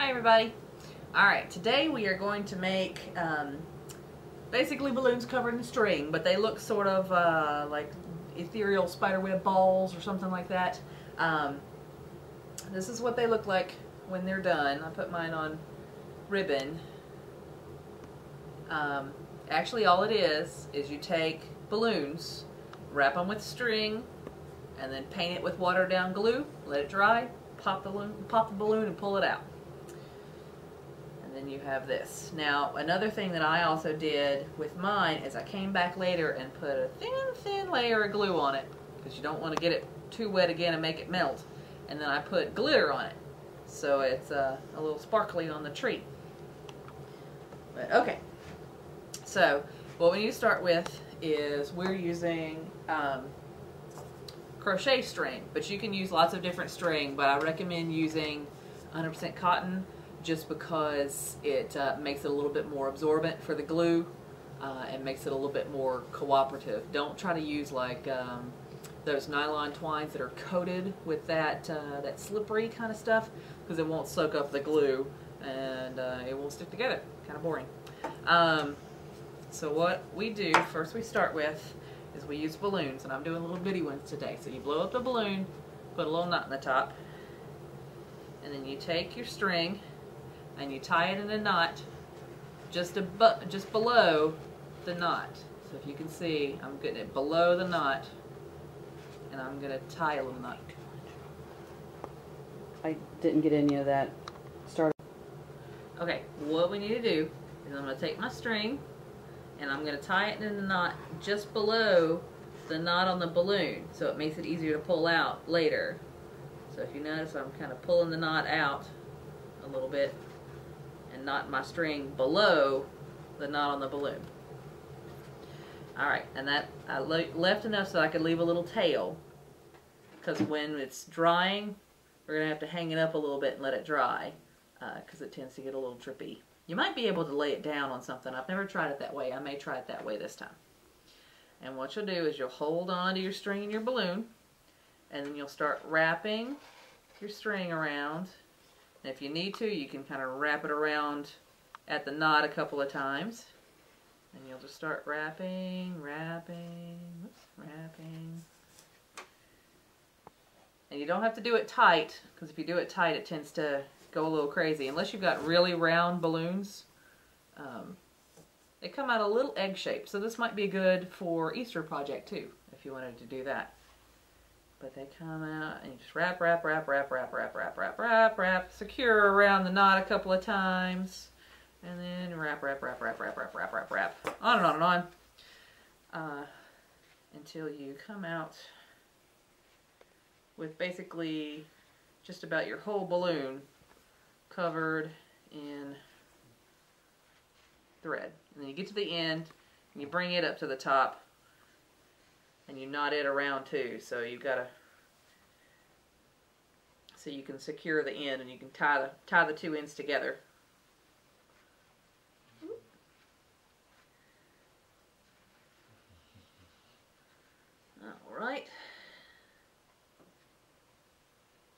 Hi everybody. Alright, today we are going to make basically balloons covered in string, but they look sort of like ethereal spiderweb balls or something like that. This is what they look like when they're done. I put mine on ribbon. Actually all it is you take balloons, wrap them with string, and then paint it with watered down glue, let it dry, pop the balloon and pull it out. And then you have this. Now another thing that I also did with mine is I came back later and put a thin layer of glue on it, because you don't want to get it too wet again and make it melt. And then I put glitter on it, so it's a little sparkly on the tree. But okay, so what we need to start with is we're using crochet string, but you can use lots of different string, but I recommend using 100% cotton just because it makes it a little bit more absorbent for the glue and makes it a little bit more cooperative. Don't try to use like those nylon twines that are coated with that slippery kind of stuff, because it won't soak up the glue and it won't stick together. Kind of boring. So what we do, first we start with is we use balloons, and I'm doing little bitty ones today. So you blow up the balloon, put a little knot in the top, and then you take your string and you tie it in a knot just below the knot. So if you can see, I'm getting it below the knot, and I'm going to tie a little knot. I didn't get any of that started. Okay, what we need to do is I'm going to take my string and I'm going to tie it in the knot just below the knot on the balloon, so it makes it easier to pull out later. So if you notice, I'm kind of pulling the knot out a little bit and knot my string below the knot on the balloon. Alright, and that I left enough so I could leave a little tail, because when it's drying we're going to have to hang it up a little bit and let it dry, because it tends to get a little drippy. You might be able to lay it down on something. I've never tried it that way. I may try it that way this time. And what you'll do is you'll hold on to your string and your balloon, and then you'll start wrapping your string around. And if you need to, you can kind of wrap it around at the knot a couple of times. And you'll just start wrapping. And you don't have to do it tight, because if you do it tight it tends to go a little crazy. Unless you've got really round balloons, they come out a little egg shape. So this might be good for Easter project too, if you wanted to do that. But they come out and you just wrap, secure around the knot a couple of times, and then wrap, on and on and on, until you come out with basically just about your whole balloon covered in thread. And then you get to the end and you bring it up to the top and you knot it around too, so you can secure the end, and you can tie the two ends together. All right.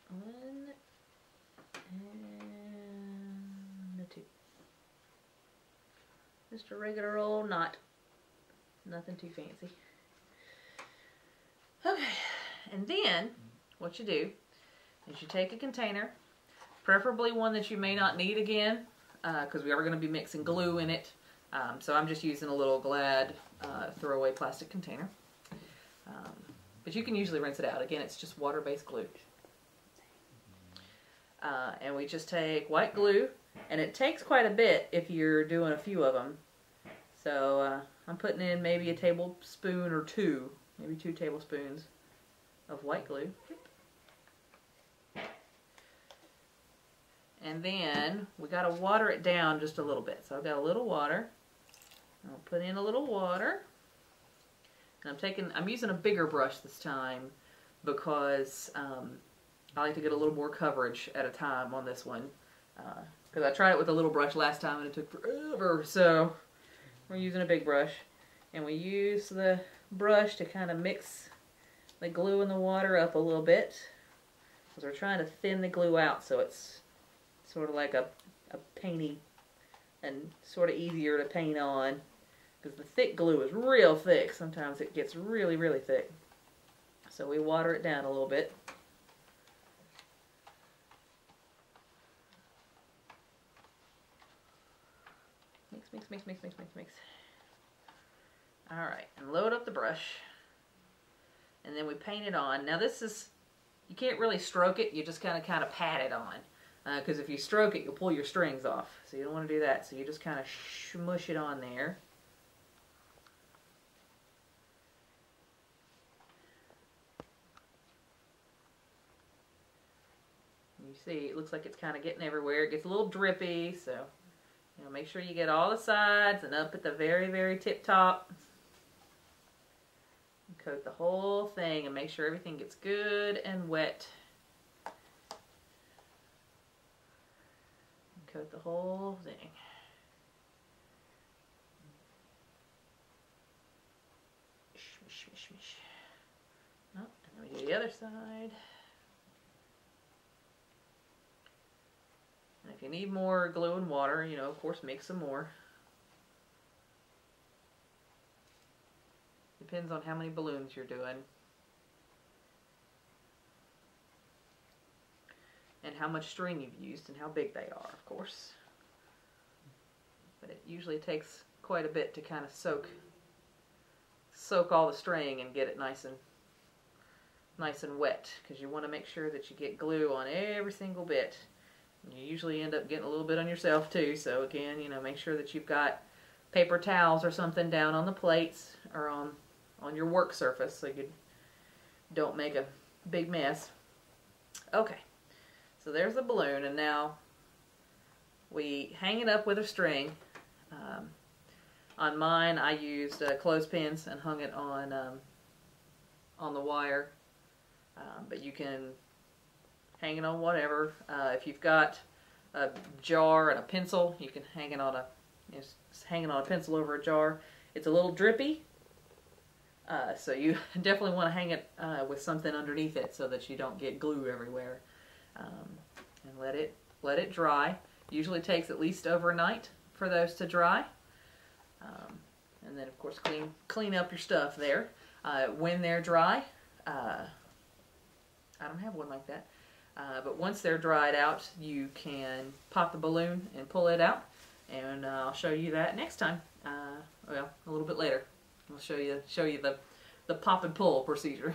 One and two. Just a regular old knot. Nothing too fancy. Okay, and then what you do is you take a container, preferably one that you may not need again, because we are going to be mixing glue in it. So I'm just using a little Glad throwaway plastic container. But you can usually rinse it out. Again, it's just water-based glue. And we just take white glue, and it takes quite a bit if you're doing a few of them. So I'm putting in maybe a tablespoon or two, maybe 2 tablespoons of white glue. And then we got to water it down just a little bit. So I've got a little water. I'll put in a little water. And I'm using a bigger brush this time, because I like to get a little more coverage at a time on this one, because I tried it with a little brush last time and it took forever. So we're using a big brush, and we use the brush to kind of mix the glue and the water up a little bit, because we're trying to thin the glue out so it's sort of like a painty and sort of easier to paint on, because the thick glue is real thick. Sometimes it gets really, really thick. So we water it down a little bit. Mix, mix, mix, mix, mix, mix, mix. Alright, and load up the brush. And then we paint it on. Now this is, you can't really stroke it, you just kind of pat it on. Because if you stroke it, you'll pull your strings off. So you don't want to do that. So you just kind of smush it on there. You see, it looks like it's kind of getting everywhere. It gets a little drippy, so make sure you get all the sides and up at the very, very tip top. Coat the whole thing and make sure everything gets good and wet. Coat the whole thing. Smish, smish, smish. Oh, and then we do the other side. And if you need more glue and water, of course, mix some more. Depends on how many balloons you're doing. And how much string you've used and how big they are, of course. But it usually takes quite a bit to kind of soak all the string and get it nice and wet, because you want to make sure that you get glue on every single bit. And you usually end up getting a little bit on yourself too, so again, make sure that you've got paper towels or something down on the plates or on your work surface so you don't make a big mess. Okay, so there's the balloon, and now we hang it up with a string. On mine, I used clothespins and hung it on the wire, but you can hang it on whatever. If you've got a jar and a pencil, you can hang it on a pencil over a jar. It's a little drippy, so you definitely want to hang it with something underneath it so that you don't get glue everywhere. And let it dry. Usually takes at least overnight for those to dry. And then of course clean up your stuff there. When they're dry, I don't have one like that, but once they're dried out, you can pop the balloon and pull it out, and I'll show you that next time. Well, a little bit later. I'll show you the pop and pull procedure.